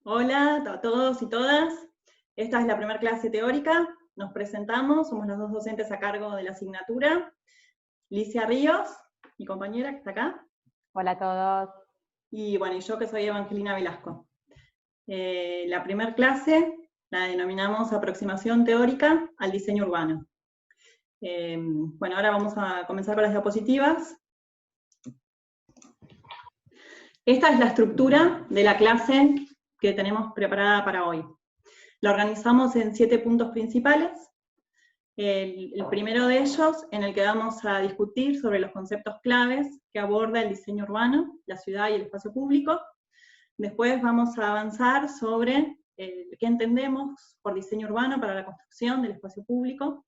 Hola a todos y todas. Esta es la primera clase teórica. Nos presentamos, somos las dos docentes a cargo de la asignatura. Licia Ríos, mi compañera que está acá. Hola a todos. Y bueno, y yo que soy Evangelina Velasco. La primera clase la denominamos Aproximación Teórica al Diseño Urbano. Bueno, ahora vamos a comenzar con las diapositivas. Esta es la estructura de la clase que tenemos preparada para hoy. La organizamos en 7 puntos principales. El primero de ellos, en el que vamos a discutir sobre los conceptos claves que aborda el diseño urbano, la ciudad y el espacio público. Después vamos a avanzar sobre qué entendemos por diseño urbano para la construcción del espacio público.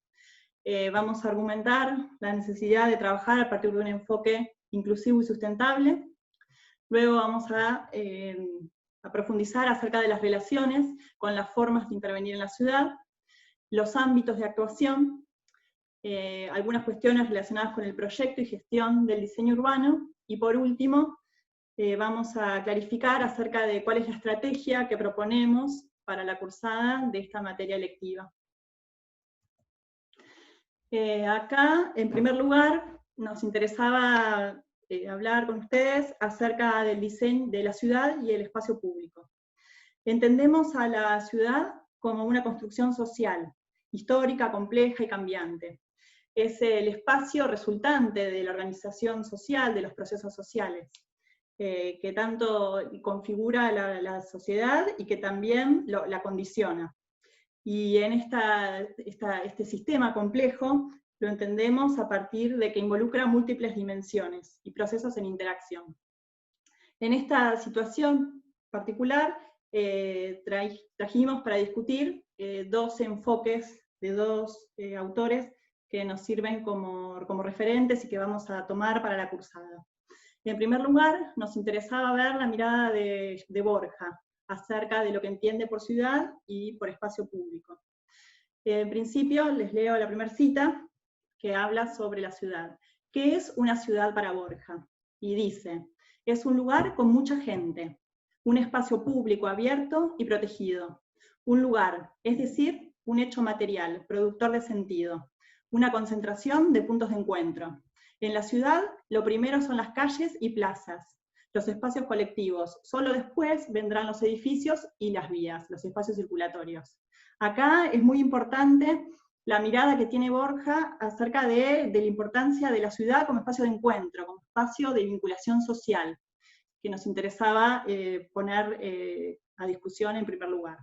Vamos a argumentar la necesidad de trabajar a partir de un enfoque inclusivo y sustentable. Luego vamos a profundizar acerca de las relaciones con las formas de intervenir en la ciudad, los ámbitos de actuación, algunas cuestiones relacionadas con el proyecto y gestión del diseño urbano, y por último, vamos a clarificar acerca de cuál es la estrategia que proponemos para la cursada de esta materia electiva. Acá, en primer lugar, nos interesaba hablar con ustedes acerca del diseño de la ciudad y el espacio público. Entendemos a la ciudad como una construcción social, histórica, compleja y cambiante. Es el espacio resultante de la organización social, de los procesos sociales, que tanto configura la sociedad y que también la condiciona. Y en este sistema complejo lo entendemos a partir de que involucra múltiples dimensiones y procesos en interacción. En esta situación particular, trajimos para discutir dos enfoques de dos autores que nos sirven como referentes y que vamos a tomar para la cursada. En primer lugar, nos interesaba ver la mirada de Borja acerca de lo que entiende por ciudad y por espacio público. En principio, les leo la primera cita, que habla sobre la ciudad. ¿Qué es una ciudad para Borja? Y dice: es un lugar con mucha gente, un espacio público abierto y protegido, un lugar, es decir, un hecho material, productor de sentido, una concentración de puntos de encuentro. En la ciudad, lo primero son las calles y plazas, los espacios colectivos, solo después vendrán los edificios y las vías, los espacios circulatorios. Acá es muy importante la mirada que tiene Borja acerca de la importancia de la ciudad como espacio de encuentro, como espacio de vinculación social, que nos interesaba poner a discusión en primer lugar.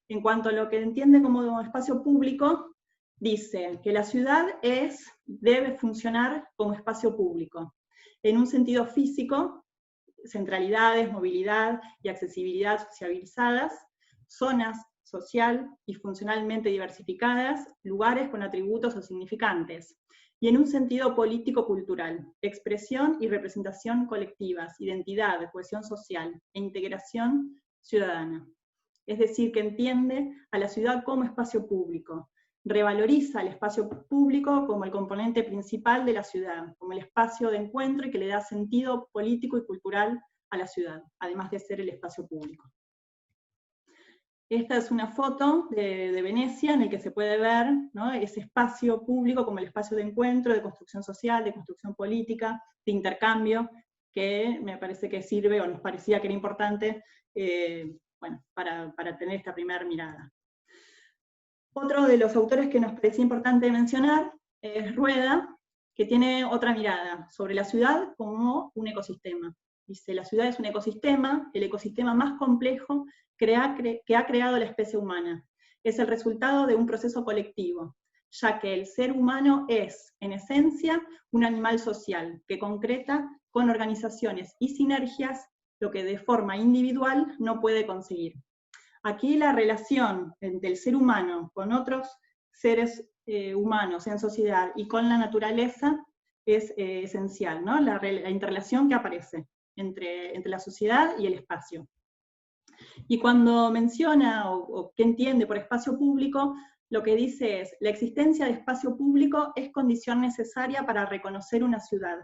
En cuanto a lo que entiende como espacio público, dice que la ciudad debe funcionar como espacio público, en un sentido físico, centralidades, movilidad y accesibilidad sociabilizadas, zonas social y funcionalmente diversificadas, lugares con atributos o significantes, y en un sentido político-cultural, expresión y representación colectivas, identidad, cohesión social e integración ciudadana. Es decir, que entiende a la ciudad como espacio público, revaloriza el espacio público como el componente principal de la ciudad, como el espacio de encuentro y que le da sentido político y cultural a la ciudad, además de ser el espacio público. Esta es una foto de Venecia en el que se puede ver, ¿no?, ese espacio público como el espacio de encuentro, de construcción social, de construcción política, de intercambio, que me parece que sirve, o nos parecía que era importante, bueno, para tener esta primera mirada. Otro de los autores que nos parecía importante mencionar es Rueda, que tiene otra mirada sobre la ciudad como un ecosistema. Dice: la ciudad es un ecosistema, el ecosistema más complejo que ha creado la especie humana. Es el resultado de un proceso colectivo, ya que el ser humano es, en esencia, un animal social, que concreta con organizaciones y sinergias lo que de forma individual no puede conseguir. Aquí la relación entre el ser humano con otros seres humanos en sociedad y con la naturaleza es esencial, ¿no? La interrelación que aparece entre la sociedad y el espacio. Y cuando menciona o qué entiende por espacio público, lo que dice es: la existencia de espacio público es condición necesaria para reconocer una ciudad,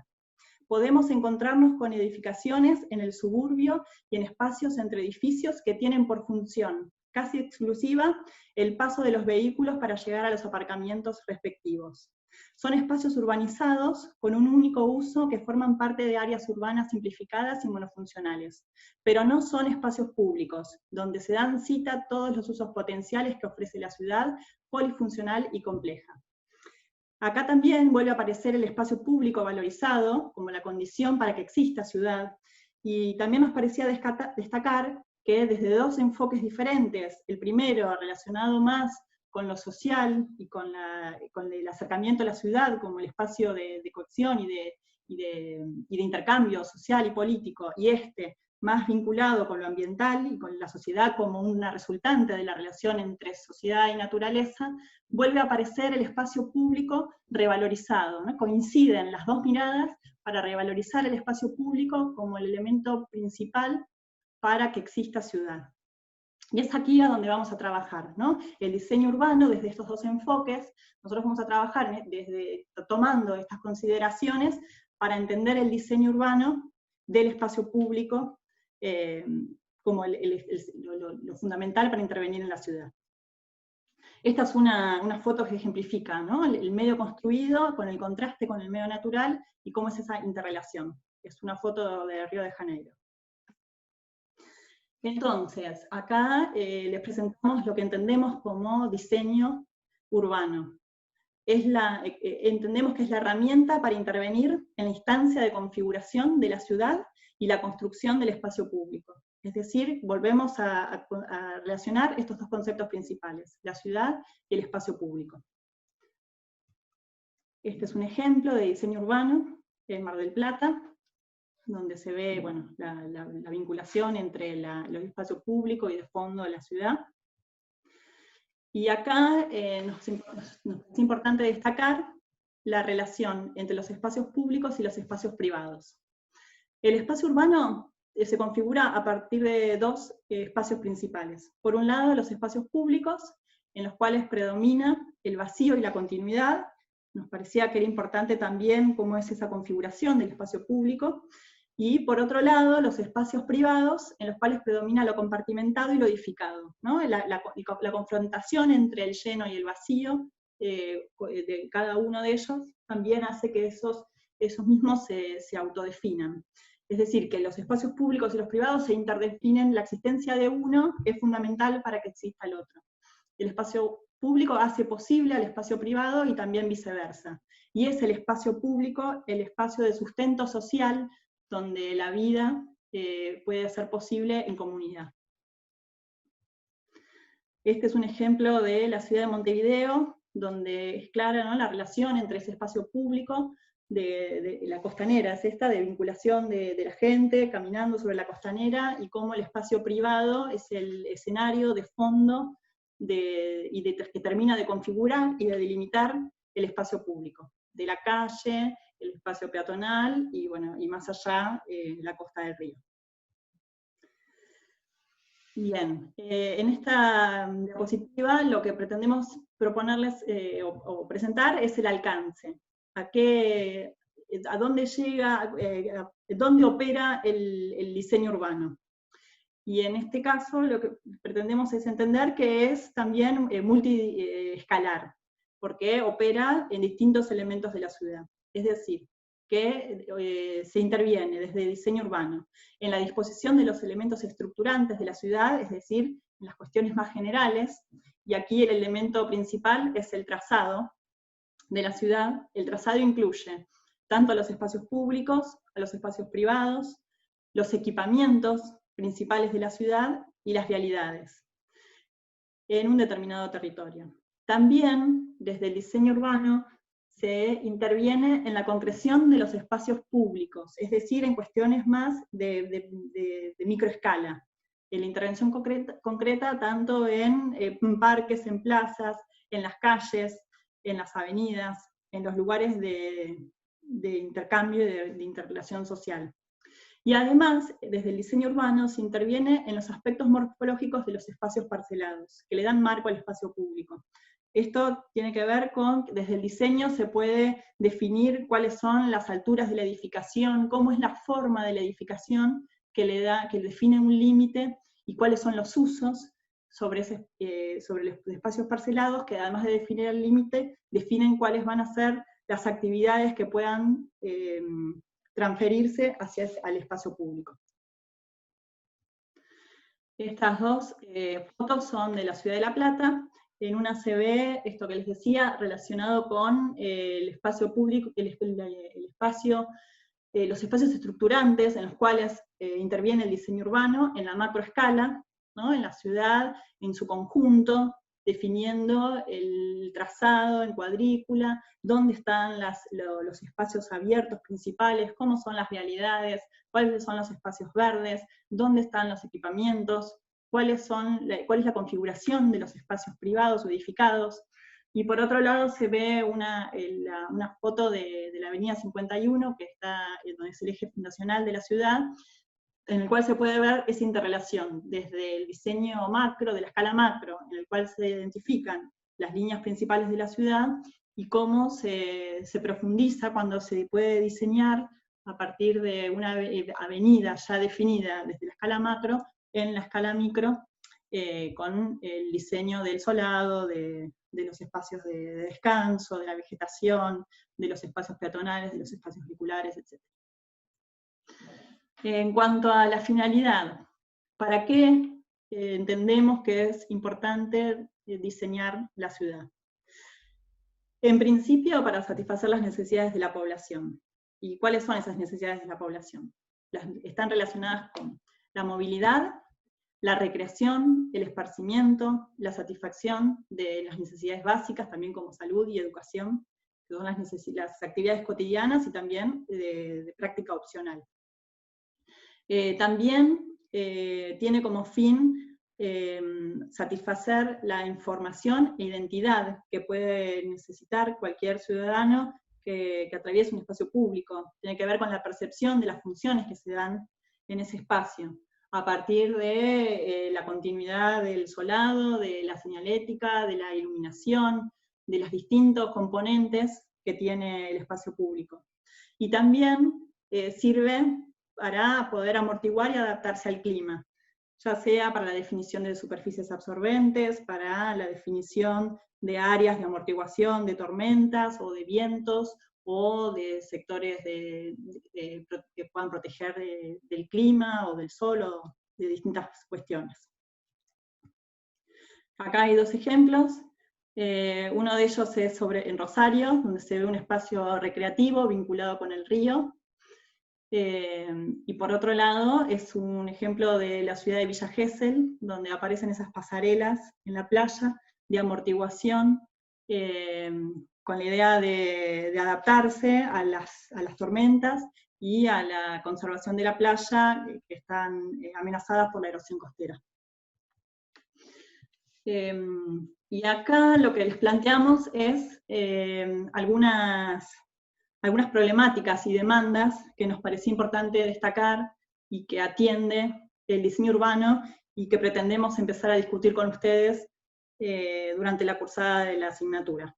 podemos encontrarnos con edificaciones en el suburbio y en espacios entre edificios que tienen por función casi exclusiva el paso de los vehículos para llegar a los aparcamientos respectivos. Son espacios urbanizados con un único uso que forman parte de áreas urbanas simplificadas y monofuncionales, pero no son espacios públicos, donde se dan cita todos los usos potenciales que ofrece la ciudad, polifuncional y compleja. Acá también vuelve a aparecer el espacio público valorizado como la condición para que exista ciudad, y también nos parecía destacar que desde dos enfoques diferentes, el primero relacionado más con lo social y con el acercamiento a la ciudad como el espacio de cohesión y de intercambio social y político, y este más vinculado con lo ambiental y con la sociedad como una resultante de la relación entre sociedad y naturaleza, vuelve a aparecer el espacio público revalorizado, ¿no? Coinciden las dos miradas para revalorizar el espacio público como el elemento principal para que exista ciudad. Y es aquí a donde vamos a trabajar, ¿no? El diseño urbano, desde estos dos enfoques, nosotros vamos a trabajar tomando estas consideraciones para entender el diseño urbano del espacio público como lo fundamental para intervenir en la ciudad. Esta es una foto que ejemplifica, ¿no? El medio construido con el contraste con el medio natural y cómo es esa interrelación. Es una foto de Río de Janeiro. Entonces, acá les presentamos lo que entendemos como diseño urbano. Entendemos que es la herramienta para intervenir en la instancia de configuración de la ciudad y la construcción del espacio público. Es decir, volvemos a relacionar estos dos conceptos principales, la ciudad y el espacio público. Este es un ejemplo de diseño urbano en Mar del Plata, donde se ve, bueno, la vinculación entre los espacios públicos y de fondo de la ciudad. Y acá nos es importante destacar la relación entre los espacios públicos y los espacios privados. El espacio urbano se configura a partir de dos espacios principales. Por un lado, los espacios públicos, en los cuales predomina el vacío y la continuidad. Nos parecía que era importante también cómo es esa configuración del espacio público. Y por otro lado, los espacios privados, en los cuales predomina lo compartimentado y lo edificado, ¿no? La confrontación entre el lleno y el vacío de cada uno de ellos también hace que esos mismos se autodefinan. Es decir, que los espacios públicos y los privados se interdefinen, la existencia de uno es fundamental para que exista el otro. El espacio público hace posible al espacio privado y también viceversa. Y es el espacio público el espacio de sustento social donde la vida puede ser posible en comunidad. Este es un ejemplo de la ciudad de Montevideo, donde es clara, ¿no?, la relación entre ese espacio público, de la costanera, es esta, de vinculación de la gente caminando sobre la costanera, y cómo el espacio privado es el escenario de fondo que termina de configurar y de delimitar el espacio público, de la calle, el espacio peatonal, y bueno, y más allá, la costa del río. Bien, en esta diapositiva lo que pretendemos proponerles o presentar es el alcance. A dónde llega, dónde opera el diseño urbano. Y en este caso lo que pretendemos es entender que es también multiescalar, porque opera en distintos elementos de la ciudad. Es decir, que se interviene desde el diseño urbano en la disposición de los elementos estructurantes de la ciudad, es decir, en las cuestiones más generales, y aquí el elemento principal es el trazado de la ciudad. El trazado incluye tanto a los espacios públicos, a los espacios privados, los equipamientos principales de la ciudad y las vialidades en un determinado territorio. También, desde el diseño urbano, se interviene en la concreción de los espacios públicos, es decir, en cuestiones más de microescala. En la intervención concreta tanto en parques, en plazas, en las calles, en las avenidas, en los lugares de intercambio y de interrelación social. Y además, desde el diseño urbano se interviene en los aspectos morfológicos de los espacios parcelados, que le dan marco al espacio público. Esto tiene que ver con, desde el diseño se puede definir cuáles son las alturas de la edificación, cómo es la forma de la edificación que define un límite, y cuáles son los usos sobre los espacios parcelados, que además de definir el límite, definen cuáles van a ser las actividades que puedan transferirse al espacio público. Estas dos fotos son de la ciudad de La Plata. En una se ve esto que les decía, relacionado con el espacio público, los espacios estructurantes en los cuales interviene el diseño urbano en la macroescala, ¿no? En la ciudad, en su conjunto, definiendo el trazado en cuadrícula, dónde están los espacios abiertos principales, cómo son las vialidades, cuáles son los espacios verdes, dónde están los equipamientos, cuál es la configuración de los espacios privados o edificados. Y por otro lado se ve una foto de la avenida 51, que está donde es el eje fundacional de la ciudad, en el cual se puede ver esa interrelación, desde el diseño macro, de la escala macro, en el cual se identifican las líneas principales de la ciudad, y cómo se profundiza cuando se puede diseñar a partir de una avenida ya definida desde la escala macro, en la escala micro, con el diseño del solado, de los espacios de descanso, de la vegetación, de los espacios peatonales, de los espacios vehiculares, etc. En cuanto a la finalidad, ¿para qué entendemos que es importante diseñar la ciudad? En principio, para satisfacer las necesidades de la población. ¿Y cuáles son esas necesidades de la población? Están relacionadas con la movilidad, la recreación, el esparcimiento, la satisfacción de las necesidades básicas, también como salud y educación, que son las actividades cotidianas y también de práctica opcional. También tiene como fin satisfacer la información e identidad que puede necesitar cualquier ciudadano que atraviese un espacio público. Tiene que ver con la percepción de las funciones que se dan en ese espacio, a partir de la continuidad del solado, de la señalética, de la iluminación, de los distintos componentes que tiene el espacio público. Y también sirve para poder amortiguar y adaptarse al clima, ya sea para la definición de superficies absorbentes, para la definición de áreas de amortiguación de tormentas o de vientos, o de sectores que puedan proteger del clima o del sol, o de distintas cuestiones. Acá hay dos ejemplos. Uno de ellos es en Rosario, donde se ve un espacio recreativo vinculado con el río. Y por otro lado, es un ejemplo de la ciudad de Villa Gesell, donde aparecen esas pasarelas en la playa de amortiguación, con la idea de adaptarse a las tormentas y a la conservación de la playa, que están amenazadas por la erosión costera. Y acá lo que les planteamos es algunas problemáticas y demandas que nos parecía importante destacar y que atiende el diseño urbano y que pretendemos empezar a discutir con ustedes durante la cursada de la asignatura.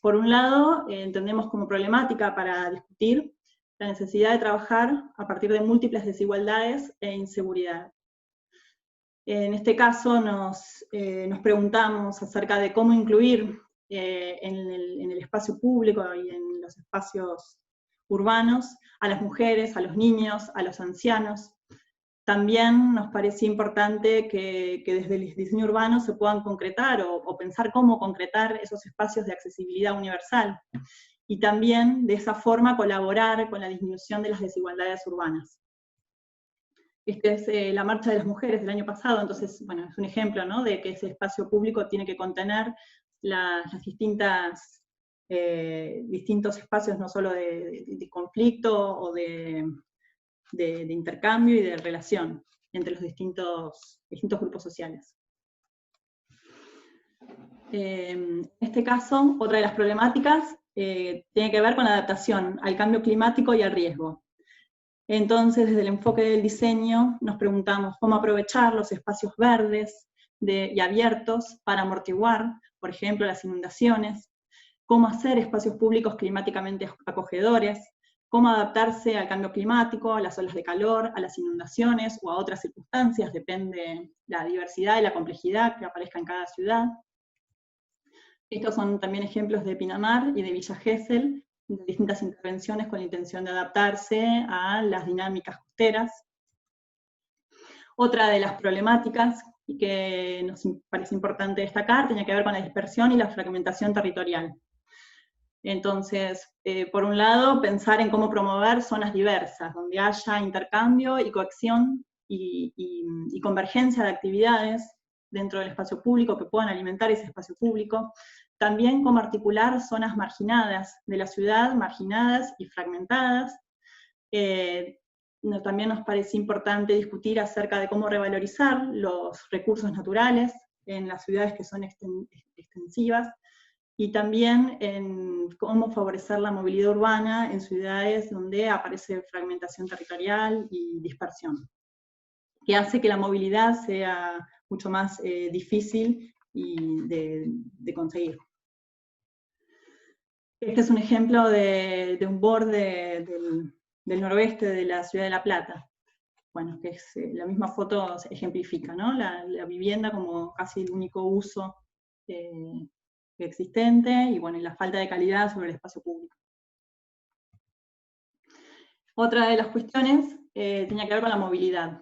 Por un lado, entendemos como problemática para discutir la necesidad de trabajar a partir de múltiples desigualdades e inseguridad. En este caso nos preguntamos acerca de cómo incluir en el espacio público y en los espacios urbanos a las mujeres, a los niños, a los ancianos. También nos parecía importante que desde el diseño urbano se puedan concretar o pensar cómo concretar esos espacios de accesibilidad universal, y también de esa forma colaborar con la disminución de las desigualdades urbanas. Esta es la marcha de las mujeres del año pasado, entonces, bueno, es un ejemplo, ¿no?, de que ese espacio público tiene que contener las distintos espacios, no solo de conflicto o de intercambio y de relación entre los distintos grupos sociales. En este caso, otra de las problemáticas tiene que ver con la adaptación al cambio climático y al riesgo. Entonces, desde el enfoque del diseño, nos preguntamos cómo aprovechar los espacios verdes y abiertos para amortiguar, por ejemplo, las inundaciones, cómo hacer espacios públicos climáticamente acogedores, cómo adaptarse al cambio climático, a las olas de calor, a las inundaciones o a otras circunstancias, depende de la diversidad y la complejidad que aparezca en cada ciudad. Estos son también ejemplos de Pinamar y de Villa Gesell, de distintas intervenciones con la intención de adaptarse a las dinámicas costeras. Otra de las problemáticas y que nos parece importante destacar tiene que ver con la dispersión y la fragmentación territorial. Entonces, por un lado, pensar en cómo promover zonas diversas, donde haya intercambio y cohesión y convergencia de actividades dentro del espacio público que puedan alimentar ese espacio público. También cómo articular zonas marginadas de la ciudad, marginadas y fragmentadas. También nos parece importante discutir acerca de cómo revalorizar los recursos naturales en las ciudades que son extensivas, y también en cómo favorecer la movilidad urbana en ciudades donde aparece fragmentación territorial y dispersión, que hace que la movilidad sea mucho más difícil de conseguir. Este es un ejemplo de un borde del noroeste de la ciudad de La Plata. Bueno, que es, la misma foto se ejemplifica, ¿no? La vivienda como casi el único uso existente, y bueno, y la falta de calidad sobre el espacio público. Otra de las cuestiones tenía que ver con la movilidad.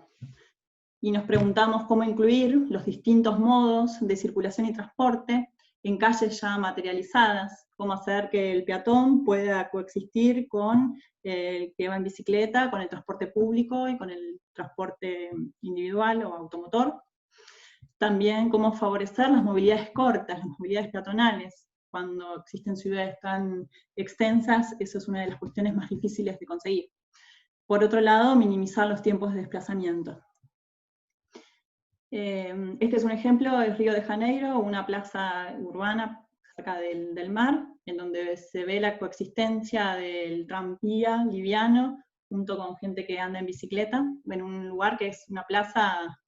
Y nos preguntamos cómo incluir los distintos modos de circulación y transporte en calles ya materializadas, cómo hacer que el peatón pueda coexistir con el que va en bicicleta, con el transporte público y con el transporte individual o automotor. También cómo favorecer las movilidades cortas, las movilidades peatonales. Cuando existen ciudades tan extensas, eso es una de las cuestiones más difíciles de conseguir. Por otro lado, minimizar los tiempos de desplazamiento. Este es un ejemplo del Río de Janeiro, una plaza urbana cerca del mar, en donde se ve la coexistencia del tranvía liviano junto con gente que anda en bicicleta, en un lugar que es una plaza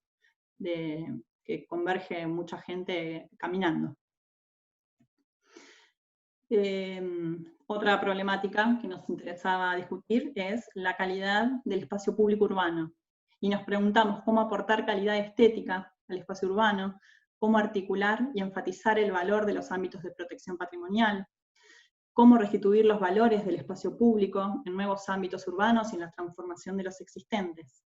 que converge mucha gente caminando. Otra problemática que nos interesaba discutir es la calidad del espacio público urbano. Y nos preguntamos cómo aportar calidad estética al espacio urbano, cómo articular y enfatizar el valor de los ámbitos de protección patrimonial, cómo restituir los valores del espacio público en nuevos ámbitos urbanos y en la transformación de los existentes.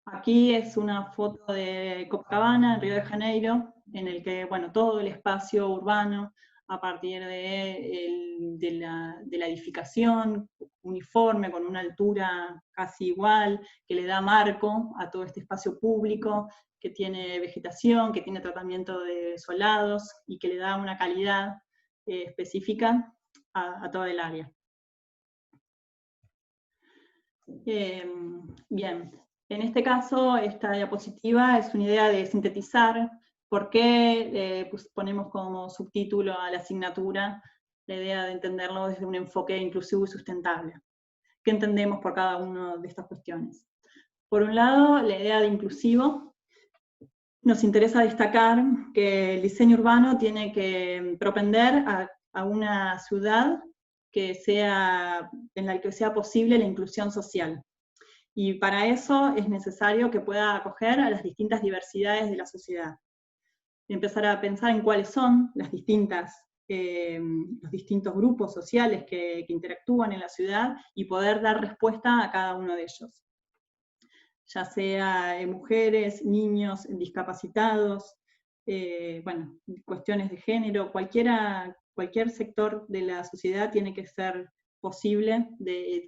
Aquí es una foto de Copacabana, en Río de Janeiro, en el que, bueno, todo el espacio urbano, a partir de la edificación uniforme, con una altura casi igual, que le da marco a todo este espacio público, que tiene vegetación, que tiene tratamiento de solados, y que le da una calidad específica a toda el área. Bien. En este caso, esta diapositiva es una idea de sintetizar por qué ponemos como subtítulo a la asignatura la idea de entenderlo desde un enfoque inclusivo y sustentable. ¿Qué entendemos por cada una de estas cuestiones? Por un lado, la idea de inclusivo. Nos interesa destacar que el diseño urbano tiene que propender a una ciudad en la que sea posible la inclusión social. Y para eso es necesario que pueda acoger a las distintas diversidades de la sociedad. Y empezar a pensar en cuáles son los distintos grupos sociales que interactúan en la ciudad y poder dar respuesta a cada uno de ellos. Ya sea mujeres, niños, discapacitados, bueno, cuestiones de género, cualquier sector de la sociedad tiene que ser posible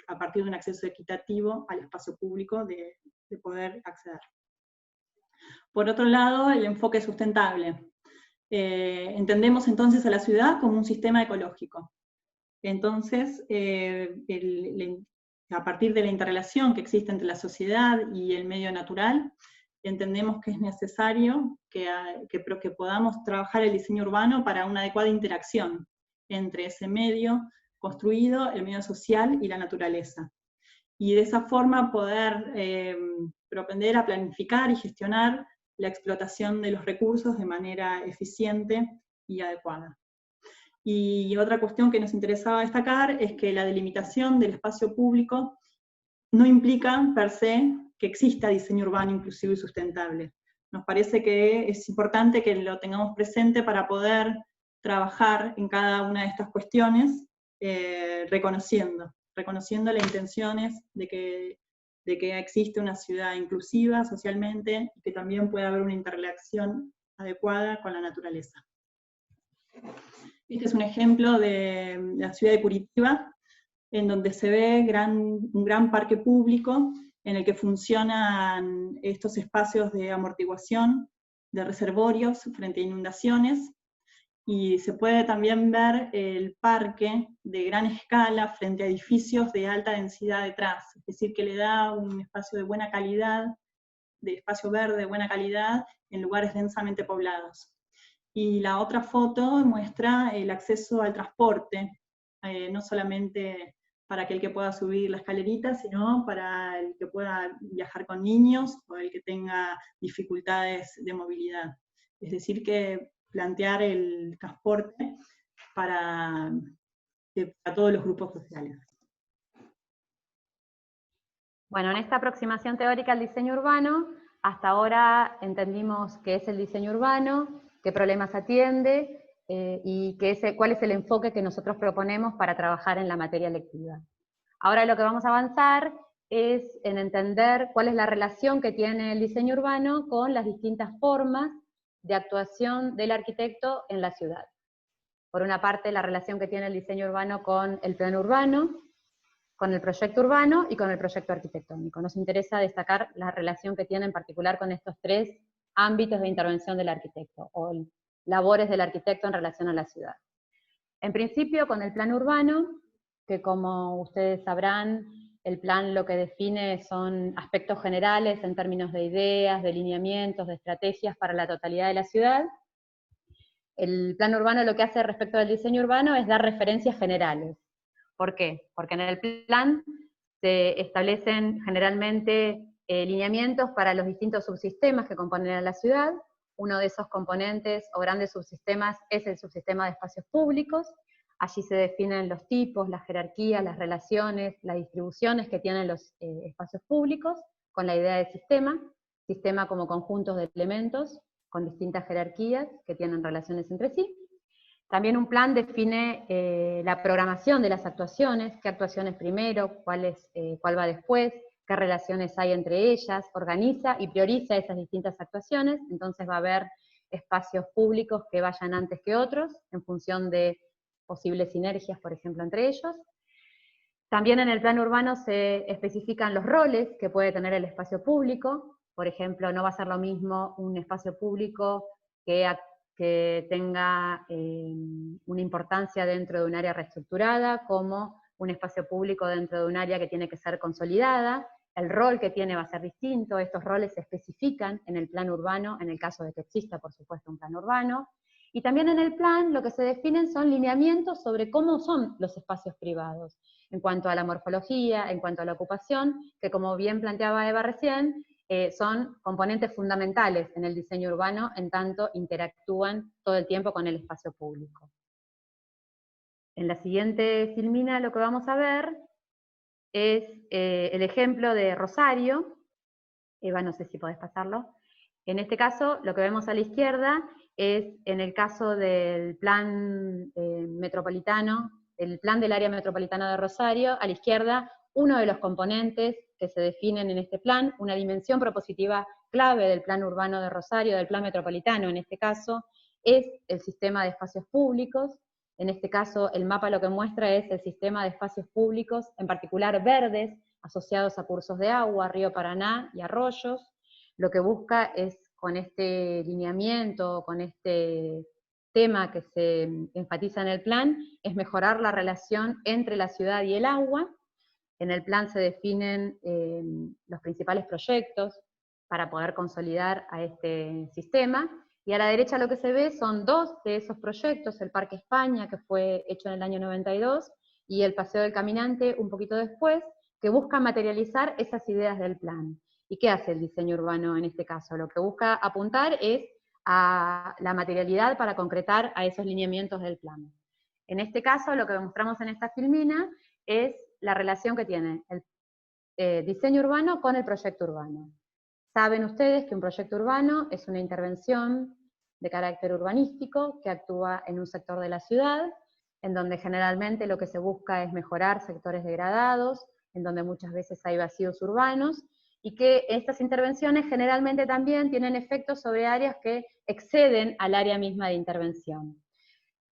a partir de un acceso equitativo al espacio público de poder acceder. Por otro lado, el enfoque sustentable. Entendemos entonces a la ciudad como un sistema ecológico. Entonces, a partir de la interrelación que existe entre la sociedad y el medio natural, entendemos que es necesario que podamos trabajar el diseño urbano para una adecuada interacción entre ese medio construido, el medio social y la naturaleza. Y de esa forma poder propender a planificar y gestionar la explotación de los recursos de manera eficiente y adecuada. Y otra cuestión que nos interesaba destacar es que la delimitación del espacio público no implica per se que exista diseño urbano inclusivo y sustentable. Nos parece que es importante que lo tengamos presente para poder trabajar en cada una de estas cuestiones, reconociendo las intenciones de que existe una ciudad inclusiva socialmente y que también pueda haber una interrelación adecuada con la naturaleza. Este es un ejemplo de la ciudad de Curitiba, en donde se ve un gran parque público en el que funcionan estos espacios de amortiguación de reservorios frente a inundaciones, y se puede también ver el parque de gran escala frente a edificios de alta densidad detrás, es decir, que le da un espacio de buena calidad, de espacio verde de buena calidad en lugares densamente poblados. Y la otra foto muestra el acceso al transporte, no solamente para aquel que pueda subir la escalerita, sino para el que pueda viajar con niños o el que tenga dificultades de movilidad. Es decir, que plantear el transporte para todos los grupos sociales. Bueno, en esta aproximación teórica al diseño urbano, hasta ahora entendimos qué es el diseño urbano, qué problemas atiende, y cuál es el enfoque que nosotros proponemos para trabajar en la materia lectiva. Ahora lo que vamos a avanzar es en entender cuál es la relación que tiene el diseño urbano con las distintas formas de actuación del arquitecto en la ciudad. Por una parte, la relación que tiene el diseño urbano con el plano urbano, con el proyecto urbano y con el proyecto arquitectónico. Nos interesa destacar la relación que tiene en particular con estos tres ámbitos de intervención del arquitecto, o labores del arquitecto en relación a la ciudad. En principio, con el plano urbano, que como ustedes sabrán, el plan lo que define son aspectos generales en términos de ideas, de lineamientos, de estrategias para la totalidad de la ciudad. El plan urbano lo que hace respecto del diseño urbano es dar referencias generales. ¿Por qué? Porque en el plan se establecen generalmente lineamientos para los distintos subsistemas que componen a la ciudad. Uno de esos componentes o grandes subsistemas es el subsistema de espacios públicos. Allí se definen los tipos, las jerarquías, las relaciones, las distribuciones que tienen los espacios públicos, con la idea de sistema como conjuntos de elementos, con distintas jerarquías que tienen relaciones entre sí. También un plan define la programación de las actuaciones, qué actuaciones primero, cuál va después, qué relaciones hay entre ellas, organiza y prioriza esas distintas actuaciones, entonces va a haber espacios públicos que vayan antes que otros, en función de posibles sinergias, por ejemplo, entre ellos. También en el plano urbano se especifican los roles que puede tener el espacio público. Por ejemplo, no va a ser lo mismo un espacio público que tenga una importancia dentro de un área reestructurada, como un espacio público dentro de un área que tiene que ser consolidada. El rol que tiene va a ser distinto, estos roles se especifican en el plan urbano, en el caso de que exista, por supuesto, un plan urbano. Y también en el plan lo que se definen son lineamientos sobre cómo son los espacios privados, en cuanto a la morfología, en cuanto a la ocupación, que como bien planteaba Eva recién, son componentes fundamentales en el diseño urbano, en tanto interactúan todo el tiempo con el espacio público. En la siguiente filmina lo que vamos a ver es el ejemplo de Rosario. Eva, no sé si podés pasarlo. En este caso, lo que vemos a la izquierda es en el caso del plan metropolitano, el plan del área metropolitana de Rosario, a la izquierda, uno de los componentes que se definen en este plan, una dimensión propositiva clave del plan urbano de Rosario, del plan metropolitano en este caso, es el sistema de espacios públicos. En este caso, el mapa lo que muestra es el sistema de espacios públicos, en particular verdes, asociados a cursos de agua, río Paraná y arroyos. Lo que busca es, con este lineamiento, con este tema que se enfatiza en el plan, es mejorar la relación entre la ciudad y el agua. En el plan se definen los principales proyectos para poder consolidar a este sistema, y a la derecha lo que se ve son dos de esos proyectos, el Parque España, que fue hecho en el año 92, y el Paseo del Caminante un poquito después, que buscan materializar esas ideas del plan. ¿Y qué hace el diseño urbano en este caso? Lo que busca apuntar es a la materialidad para concretar a esos lineamientos del plan. En este caso, lo que mostramos en esta filmina es la relación que tiene el diseño urbano con el proyecto urbano. Saben ustedes que un proyecto urbano es una intervención de carácter urbanístico que actúa en un sector de la ciudad, en donde generalmente lo que se busca es mejorar sectores degradados, en donde muchas veces hay vacíos urbanos, y que estas intervenciones generalmente también tienen efectos sobre áreas que exceden al área misma de intervención.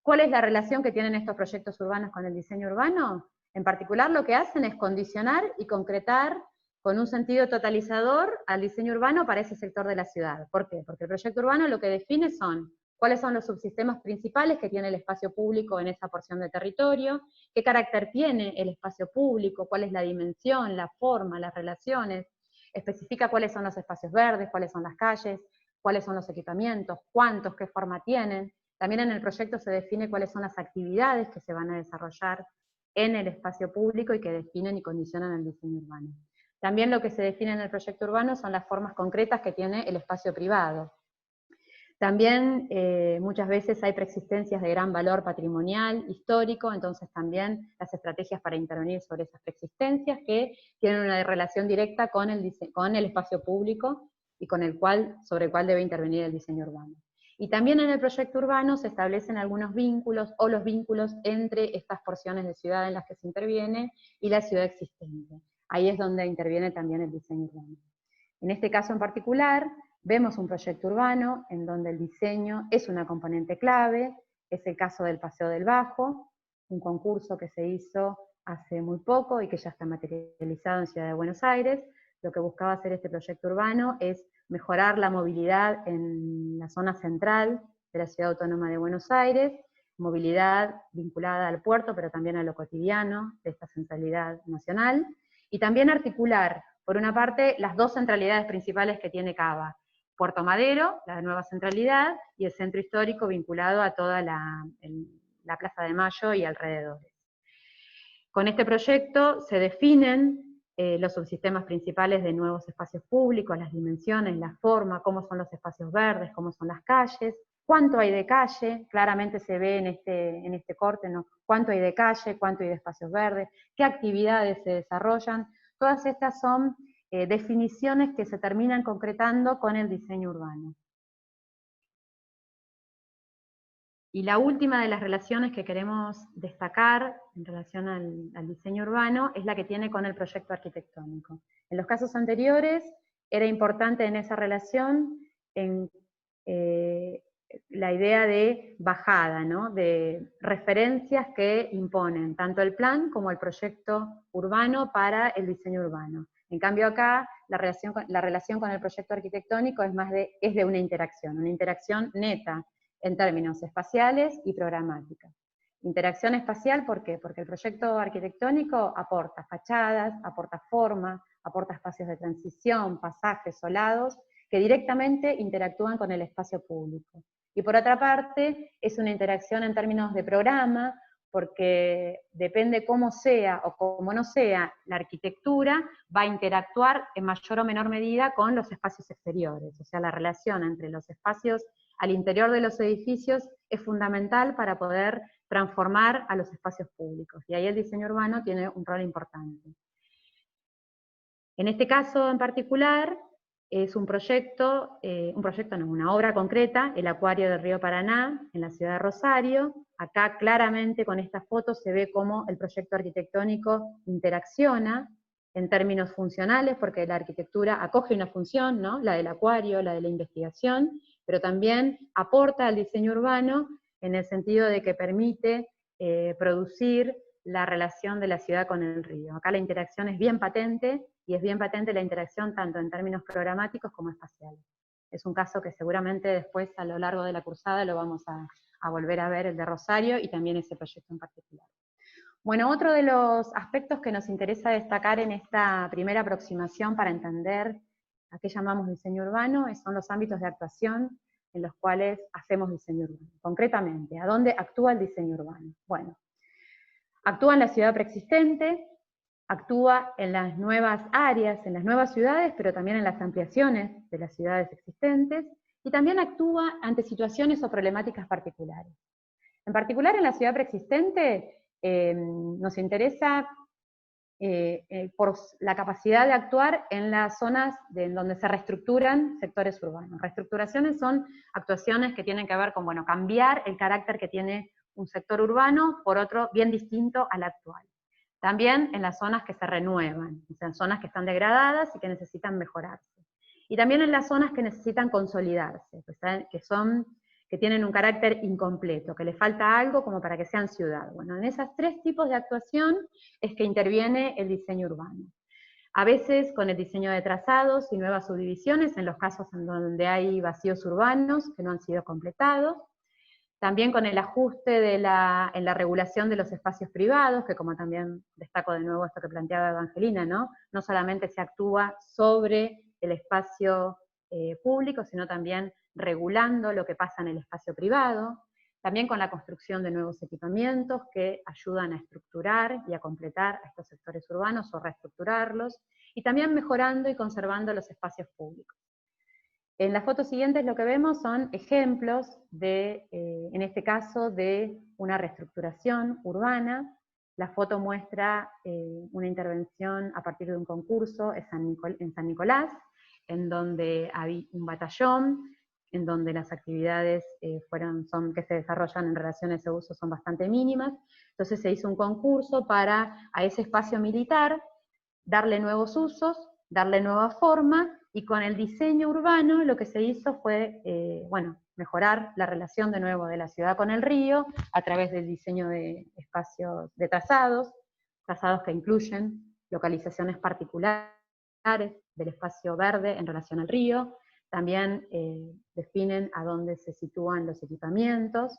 ¿Cuál es la relación que tienen estos proyectos urbanos con el diseño urbano? En particular, lo que hacen es condicionar y concretar con un sentido totalizador al diseño urbano para ese sector de la ciudad. ¿Por qué? Porque el proyecto urbano lo que define son cuáles son los subsistemas principales que tiene el espacio público en esa porción de territorio, qué carácter tiene el espacio público, cuál es la dimensión, la forma, las relaciones, especifica cuáles son los espacios verdes, cuáles son las calles, cuáles son los equipamientos, cuántos, qué forma tienen. También en el proyecto se define cuáles son las actividades que se van a desarrollar en el espacio público y que definen y condicionan el diseño urbano. También lo que se define en el proyecto urbano son las formas concretas que tiene el espacio privado. También muchas veces hay preexistencias de gran valor patrimonial, histórico, entonces también las estrategias para intervenir sobre esas preexistencias que tienen una relación directa con el espacio público y sobre el cual debe intervenir el diseño urbano. Y también en el proyecto urbano se establecen algunos vínculos o los vínculos entre estas porciones de ciudad en las que se interviene y la ciudad existente. Ahí es donde interviene también el diseño urbano. En este caso en particular, vemos un proyecto urbano en donde el diseño es una componente clave, es el caso del Paseo del Bajo, un concurso que se hizo hace muy poco y que ya está materializado en Ciudad de Buenos Aires. Lo que buscaba hacer este proyecto urbano es mejorar la movilidad en la zona central de la Ciudad Autónoma de Buenos Aires, movilidad vinculada al puerto, pero también a lo cotidiano de esta centralidad nacional, y también articular, por una parte, las dos centralidades principales que tiene Cava, Puerto Madero, la nueva centralidad, y el centro histórico vinculado a toda la Plaza de Mayo y alrededores. Con este proyecto se definen los subsistemas principales de nuevos espacios públicos, las dimensiones, la forma, cómo son los espacios verdes, cómo son las calles, cuánto hay de calle, claramente se ve en este corte, ¿no? Cuánto hay de calle, cuánto hay de espacios verdes, qué actividades se desarrollan. Todas estas son definiciones que se terminan concretando con el diseño urbano. Y la última de las relaciones que queremos destacar en relación al diseño urbano es la que tiene con el proyecto arquitectónico. En los casos anteriores era importante en esa relación la idea de bajada, ¿no? De referencias que imponen tanto el plan como el proyecto urbano para el diseño urbano. En cambio acá la relación con el proyecto arquitectónico es de una interacción neta, en términos espaciales y programática. Interacción espacial, ¿por qué? Porque el proyecto arquitectónico aporta fachadas, aporta forma, aporta espacios de transición, pasajes, solados, que directamente interactúan con el espacio público. Y por otra parte, es una interacción en términos de programa, porque depende cómo sea o cómo no sea la arquitectura, va a interactuar en mayor o menor medida con los espacios exteriores. O sea, la relación entre los espacios al interior de los edificios es fundamental para poder transformar a los espacios públicos. Y ahí el diseño urbano tiene un rol importante. En este caso en particular, es una obra concreta, el Acuario del Río Paraná, en la ciudad de Rosario. Acá claramente con estas fotos se ve cómo el proyecto arquitectónico interacciona en términos funcionales, porque la arquitectura acoge una función, ¿no? La del acuario, la de la investigación, pero también aporta al diseño urbano en el sentido de que permite producir la relación de la ciudad con el río. Acá la interacción es bien patente, y es bien patente la interacción tanto en términos programáticos como espaciales. Es un caso que seguramente después a lo largo de la cursada lo vamos a volver a ver, el de Rosario, y también ese proyecto en particular. Bueno, otro de los aspectos que nos interesa destacar en esta primera aproximación para entender a qué llamamos diseño urbano son los ámbitos de actuación en los cuales hacemos diseño urbano. Concretamente, ¿a dónde actúa el diseño urbano? Bueno, actúa en la ciudad preexistente, actúa en las nuevas áreas, en las nuevas ciudades, pero también en las ampliaciones de las ciudades existentes, y también actúa ante situaciones o problemáticas particulares. En particular, en la ciudad preexistente, nos interesa por la capacidad de actuar en las zonas en donde se reestructuran sectores urbanos. Reestructuraciones son actuaciones que tienen que ver con, bueno, cambiar el carácter que tiene un sector urbano por otro bien distinto al actual. También en las zonas que se renuevan, o sea, en zonas que están degradadas y que necesitan mejorarse. Y también en las zonas que necesitan consolidarse, que tienen un carácter incompleto, que les falta algo como para que sean ciudad. Bueno, en esos tres tipos de actuación es que interviene el diseño urbano. A veces con el diseño de trazados y nuevas subdivisiones, en los casos en donde hay vacíos urbanos que no han sido completados. También con el ajuste en la regulación de los espacios privados, que como también destaco de nuevo esto que planteaba Evangelina, ¿no? No solamente se actúa sobre el espacio público, sino también regulando lo que pasa en el espacio privado. También con la construcción de nuevos equipamientos que ayudan a estructurar y a completar a estos sectores urbanos o reestructurarlos, y también mejorando y conservando los espacios públicos. En las fotos siguientes lo que vemos son ejemplos en este caso, de una reestructuración urbana. La foto muestra una intervención a partir de un concurso en San Nicolás, en donde hay un batallón, en donde las actividades que se desarrollan en relación a ese uso son bastante mínimas. Entonces se hizo un concurso para a ese espacio militar darle nuevos usos, darle nueva forma, y con el diseño urbano lo que se hizo fue, mejorar la relación de nuevo de la ciudad con el río, a través del diseño de espacios de trazados que incluyen localizaciones particulares del espacio verde en relación al río, también definen a dónde se sitúan los equipamientos.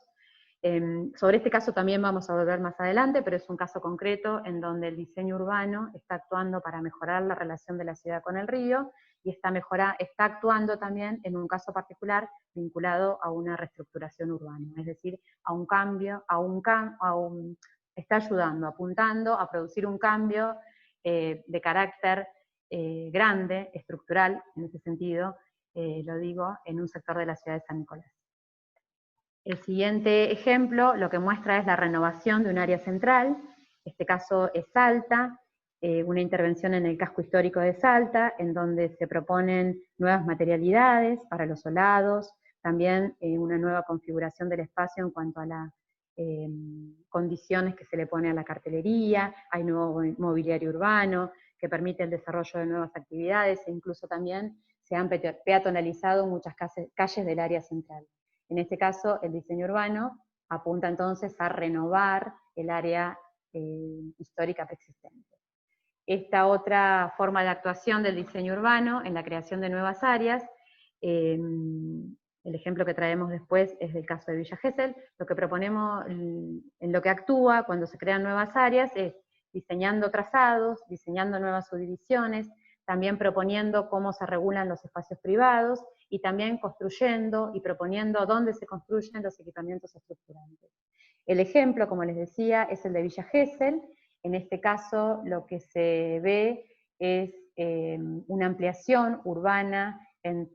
Sobre este caso también vamos a volver más adelante, pero es un caso concreto en donde el diseño urbano está actuando para mejorar la relación de la ciudad con el río, y está actuando también en un caso particular vinculado a una reestructuración urbana, es decir, a un cambio, está ayudando, apuntando a producir un cambio de carácter grande, estructural, en ese sentido, lo digo, en un sector de la ciudad de San Nicolás. El siguiente ejemplo lo que muestra es la renovación de un área central, este caso es Salta, una intervención en el casco histórico de Salta, en donde se proponen nuevas materialidades para los solados, también una nueva configuración del espacio en cuanto a las condiciones que se le pone a la cartelería, hay nuevo mobiliario urbano que permite el desarrollo de nuevas actividades, e incluso también se han peatonalizado muchas calles del área central. En este caso, el diseño urbano apunta entonces a renovar el área histórica preexistente. Esta otra forma de actuación del diseño urbano en la creación de nuevas áreas, el ejemplo que traemos después es del caso de Villa Gesell. Lo que proponemos, en lo que actúa cuando se crean nuevas áreas, es diseñando trazados, diseñando nuevas subdivisiones, también proponiendo cómo se regulan los espacios privados, y también construyendo y proponiendo dónde se construyen los equipamientos estructurantes. El ejemplo, como les decía, es el de Villa Gesell. En este caso lo que se ve es una ampliación urbana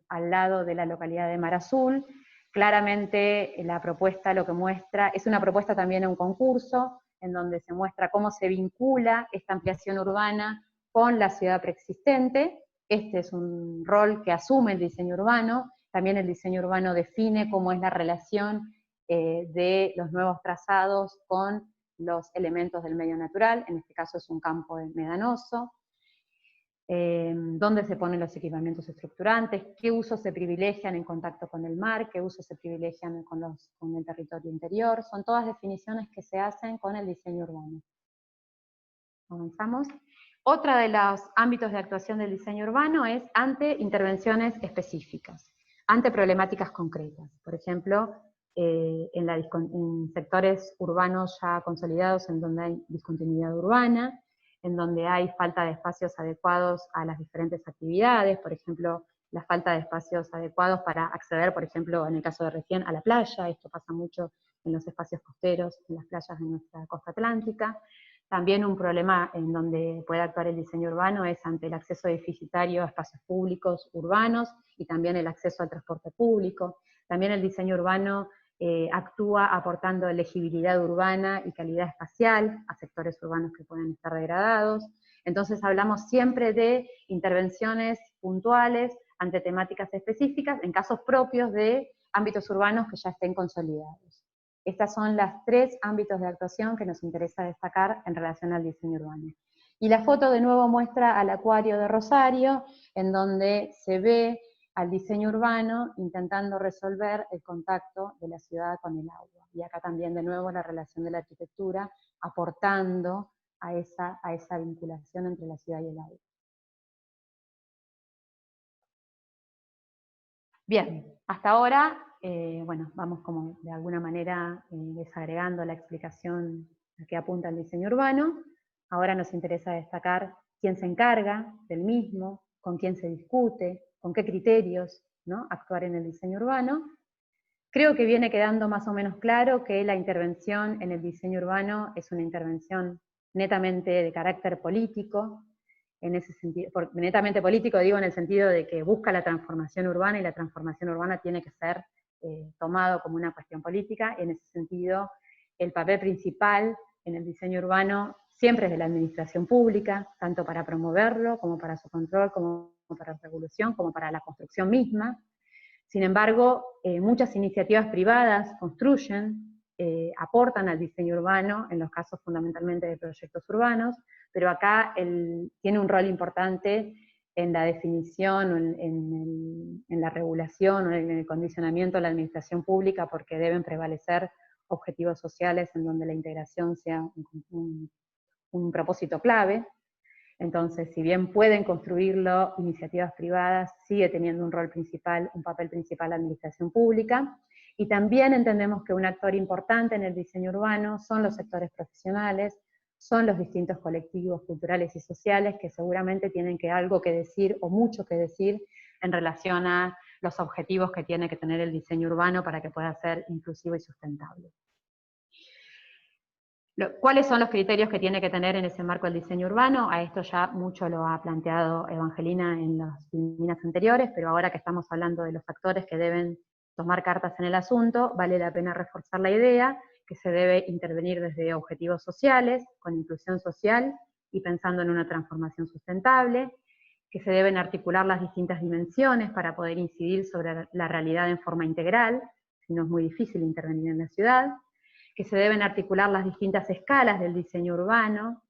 al lado de la localidad de Mar Azul. Claramente la propuesta lo que muestra, es una propuesta también a un concurso, en donde se muestra cómo se vincula esta ampliación urbana con la ciudad preexistente. Este es un rol que asume el diseño urbano. También el diseño urbano define cómo es la relación de los nuevos trazados con los elementos del medio natural, en este caso es un campo medanoso, dónde se ponen los equipamientos estructurantes, qué usos se privilegian en contacto con el mar, qué usos se privilegian con el territorio interior, son todas definiciones que se hacen con el diseño urbano. Avanzamos. Otra de los ámbitos de actuación del diseño urbano es ante intervenciones específicas, ante problemáticas concretas. Por ejemplo, en sectores urbanos ya consolidados en donde hay discontinuidad urbana, en donde hay falta de espacios adecuados a las diferentes actividades, por ejemplo, la falta de espacios adecuados para acceder, por ejemplo, en el caso de recién, a la playa. Esto pasa mucho en los espacios costeros, en las playas de nuestra costa atlántica. También un problema en donde puede actuar el diseño urbano es ante el acceso deficitario a espacios públicos urbanos y también el acceso al transporte público. También el diseño urbano actúa aportando legibilidad urbana y calidad espacial a sectores urbanos que pueden estar degradados. Entonces hablamos siempre de intervenciones puntuales ante temáticas específicas en casos propios de ámbitos urbanos que ya estén consolidados. Estos son los 3 ámbitos de actuación que nos interesa destacar en relación al diseño urbano. Y la foto de nuevo muestra al acuario de Rosario, en donde se ve al diseño urbano intentando resolver el contacto de la ciudad con el agua. Y acá también de nuevo la relación de la arquitectura aportando a esa vinculación entre la ciudad y el agua. Bien, hasta ahora, bueno, vamos como de alguna manera desagregando la explicación a qué apunta el diseño urbano. Ahora nos interesa destacar quién se encarga del mismo, con quién se discute, con qué criterios, ¿no?, actuar en el diseño urbano. Creo que viene quedando más o menos claro que la intervención en el diseño urbano es una intervención netamente de carácter político, en ese sentido, netamente político digo en el sentido de que busca la transformación urbana y la transformación urbana tiene que ser tomado como una cuestión política. En ese sentido, el papel principal en el diseño urbano siempre es de la administración pública, tanto para promoverlo, como para su control, como para la regulación, como para la construcción misma. Sin embargo, muchas iniciativas privadas construyen, aportan al diseño urbano, en los casos fundamentalmente de proyectos urbanos, pero acá tiene un rol importante en la definición, en la regulación, o en el condicionamiento de la administración pública, porque deben prevalecer objetivos sociales en donde la integración sea un propósito clave. Entonces, si bien pueden construirlo iniciativas privadas, sigue teniendo un rol principal, un papel principal la administración pública. Y también entendemos que un actor importante en el diseño urbano son los sectores profesionales, son los distintos colectivos culturales y sociales que seguramente tienen algo que decir o mucho que decir en relación a los objetivos que tiene que tener el diseño urbano para que pueda ser inclusivo y sustentable. ¿Cuáles son los criterios que tiene que tener en ese marco el diseño urbano? A esto ya mucho lo ha planteado Evangelina en las líneas anteriores, pero ahora que estamos hablando de los factores que deben tomar cartas en el asunto, vale la pena reforzar la idea que se debe intervenir desde objetivos sociales, con inclusión social y pensando en una transformación sustentable, que se deben articular las distintas dimensiones para poder incidir sobre la realidad en forma integral, si no es muy difícil intervenir en la ciudad, que se deben articular las distintas escalas del diseño urbano,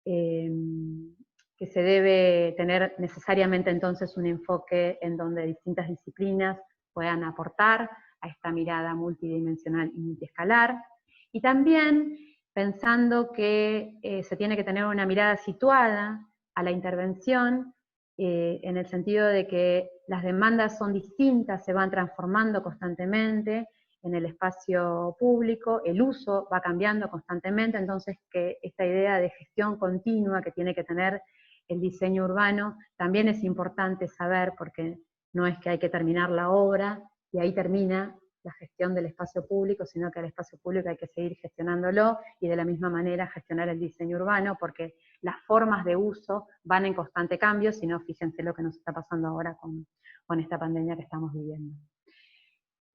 que se debe tener necesariamente entonces un enfoque en donde distintas disciplinas puedan aportar a esta mirada multidimensional y multiescalar, y también pensando que se tiene que tener una mirada situada a la intervención, en el sentido de que las demandas son distintas, se van transformando constantemente en el espacio público, el uso va cambiando constantemente, entonces que esta idea de gestión continua que tiene que tener el diseño urbano también es importante saber, porque no es que hay que terminar la obra y ahí termina la gestión del espacio público, sino que el espacio público hay que seguir gestionándolo y de la misma manera gestionar el diseño urbano, porque las formas de uso van en constante cambio, si no, fíjense lo que nos está pasando ahora con esta pandemia que estamos viviendo.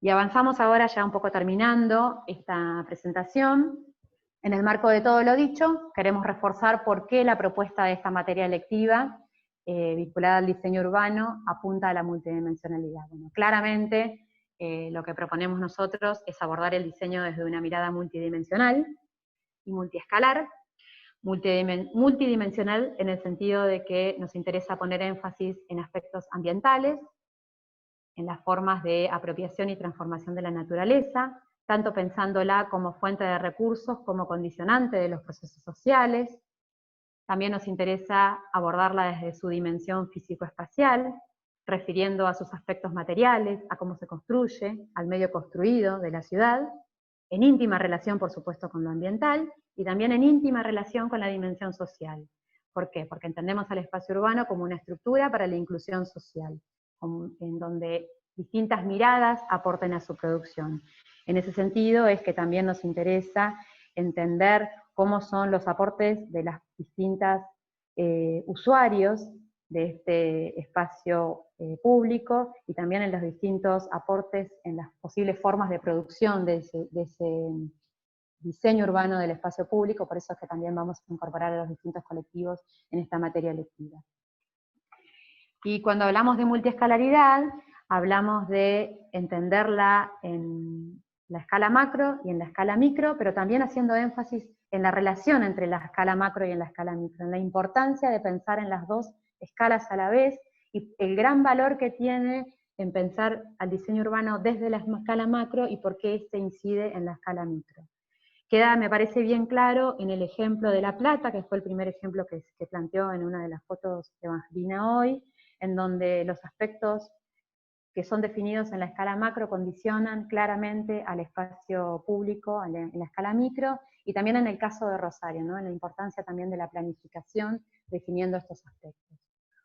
Y avanzamos ahora ya un poco terminando esta presentación. En el marco de todo lo dicho, queremos reforzar por qué la propuesta de esta materia electiva vinculada al diseño urbano apunta a la multidimensionalidad. Bueno, claramente lo que proponemos nosotros es abordar el diseño desde una mirada multidimensional y multiescalar. Multidimensional en el sentido de que nos interesa poner énfasis en aspectos ambientales, en las formas de apropiación y transformación de la naturaleza, tanto pensándola como fuente de recursos, como condicionante de los procesos sociales. También nos interesa abordarla desde su dimensión físico-espacial, refiriendo a sus aspectos materiales, a cómo se construye, al medio construido de la ciudad, en íntima relación, por supuesto, con lo ambiental, y también en íntima relación con la dimensión social. ¿Por qué? Porque entendemos al espacio urbano como una estructura para la inclusión social, en donde distintas miradas aporten a su producción. En ese sentido es que también nos interesa entender cómo son los aportes de las distintas usuarios de este espacio público, y también en los distintos aportes en las posibles formas de producción de ese diseño urbano del espacio público. Por eso es que también vamos a incorporar a los distintos colectivos en esta materia lectiva. Y cuando hablamos de multiescalaridad, hablamos de entenderla en la escala macro y en la escala micro, pero también haciendo énfasis en la relación entre la escala macro y en la escala micro, en la importancia de pensar en las dos escalas a la vez, y el gran valor que tiene en pensar al diseño urbano desde la escala macro y por qué este incide en la escala micro. Queda, me parece bien claro, en el ejemplo de La Plata, que fue el primer ejemplo que planteó en una de las fotos de Evangelina hoy, en donde los aspectos que son definidos en la escala macro condicionan claramente al espacio público en la escala micro, y también en el caso de Rosario, ¿no? En la importancia también de la planificación definiendo estos aspectos.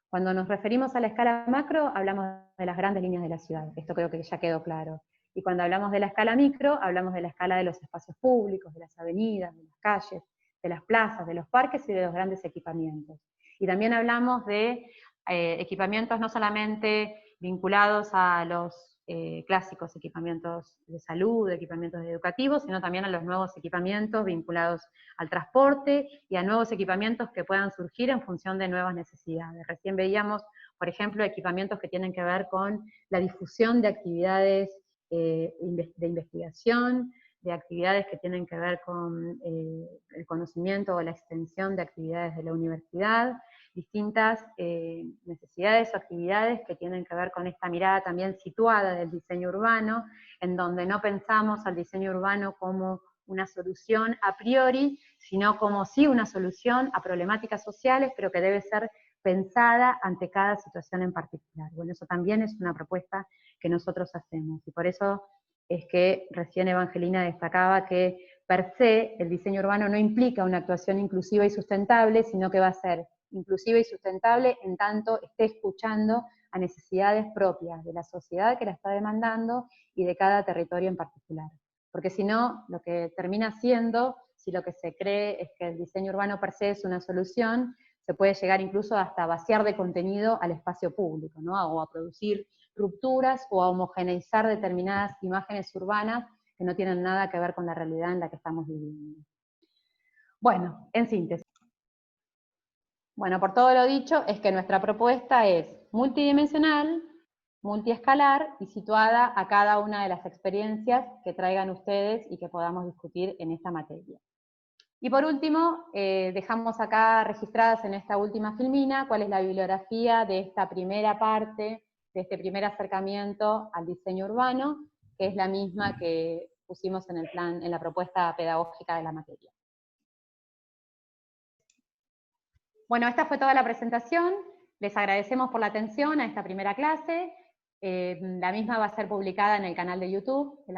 Cuando nos referimos a la escala macro, hablamos de las grandes líneas de la ciudad, esto creo que ya quedó claro. Y cuando hablamos de la escala micro, hablamos de la escala de los espacios públicos, de las avenidas, de las calles, de las plazas, de los parques y de los grandes equipamientos. Y también hablamos de equipamientos no solamente vinculados a los clásicos equipamientos de salud, equipamientos educativos, sino también a los nuevos equipamientos vinculados al transporte y a nuevos equipamientos que puedan surgir en función de nuevas necesidades. Recién veíamos, por ejemplo, equipamientos que tienen que ver con la difusión de actividades de investigación, de actividades que tienen que ver con el conocimiento o la extensión de actividades de la universidad, distintas necesidades o actividades que tienen que ver con esta mirada también situada del diseño urbano, en donde no pensamos al diseño urbano como una solución a priori, sino como sí una solución a problemáticas sociales, pero que debe ser pensada ante cada situación en particular. Bueno, eso también es una propuesta que nosotros hacemos, y por eso es que recién Evangelina destacaba que per se el diseño urbano no implica una actuación inclusiva y sustentable, sino que va a ser inclusiva y sustentable en tanto esté escuchando a necesidades propias de la sociedad que la está demandando y de cada territorio en particular. Porque si no, lo que termina siendo, si lo que se cree es que el diseño urbano per se es una solución, se puede llegar incluso hasta vaciar de contenido al espacio público, ¿no? O a producir rupturas o a homogeneizar determinadas imágenes urbanas que no tienen nada que ver con la realidad en la que estamos viviendo. Bueno, en síntesis. Bueno, por todo lo dicho, es que nuestra propuesta es multidimensional, multiescalar y situada a cada una de las experiencias que traigan ustedes y que podamos discutir en esta materia. Y por último, dejamos acá registradas en esta última filmina cuál es la bibliografía de esta primera parte, de este primer acercamiento al diseño urbano, que es la misma que pusimos en el plan, en la propuesta pedagógica de la materia. Bueno, esta fue toda la presentación. Les agradecemos por la atención a esta primera clase. La misma va a ser publicada en el canal de YouTube de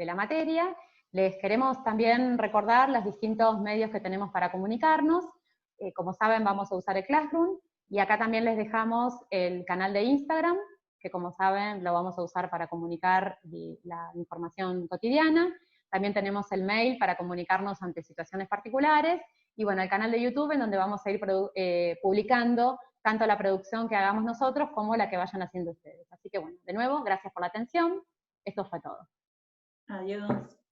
la materia. Les queremos también recordar los distintos medios que tenemos para comunicarnos. Como saben, vamos a usar el Classroom, y acá también les dejamos el canal de Instagram, que como saben lo vamos a usar para comunicar la información cotidiana. También tenemos el mail para comunicarnos ante situaciones particulares, y bueno, el canal de YouTube, en donde vamos a ir publicando tanto la producción que hagamos nosotros como la que vayan haciendo ustedes. Así que bueno, de nuevo, gracias por la atención. Esto fue todo. Adiós.